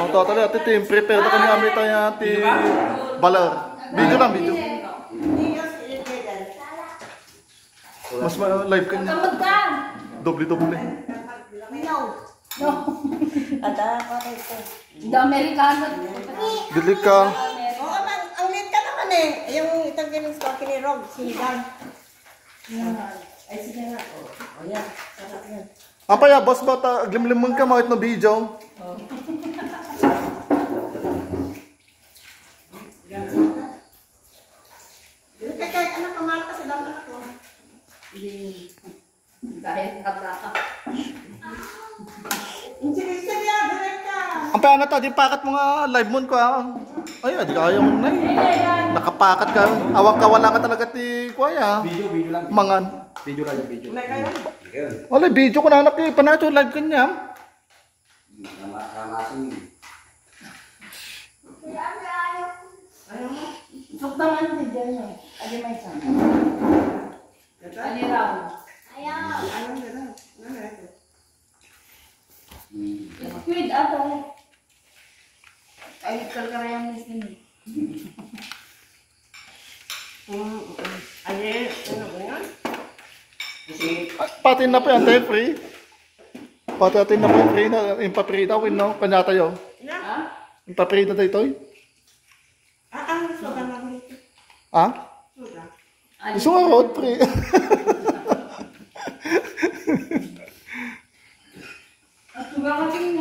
Oh, totally ati team prepare na kanya amita ya ati baler. Video lang video. Mas live kanya. Doble. No. Ada apa itu? The Americano. Dili ka. Oo, ang lit ka naman eh. Yung itang ganun sa akin ni Rob, sinigang. Ay, sige nga. O yan, sarap yan. Apa ya, boss ba ta glimlimon ka makit no video? Kahit anak kamahal kasi daw anak ko. Dahil kabraka. Sige, direct ka. Ang paano to, di pakat mga live mon ko ah. Ay, di kaya mo na eh. Nakapakat ka. Awang ka wala ka talaga ti kuya. Video lang. Mangan. Video lang yung video. May kayo. Wala, video ko na anak eh. Panacho live kanya. Ramasin. Suk naman si Jen eh. Ali may sana. Ali raw. Anong gano'n? Ano ito? Squid ato. Ay, kalkarayang miskin eh. Ay, ano ba yan? Pati na po yan, tayo free. Pati natin na po free na. Yung paprita ko, no? Kanya tayo. Ha? Yung paprita tayo ito. Soda lang dito. Ha? Soda. Gusto nga road free. At suga ka tingin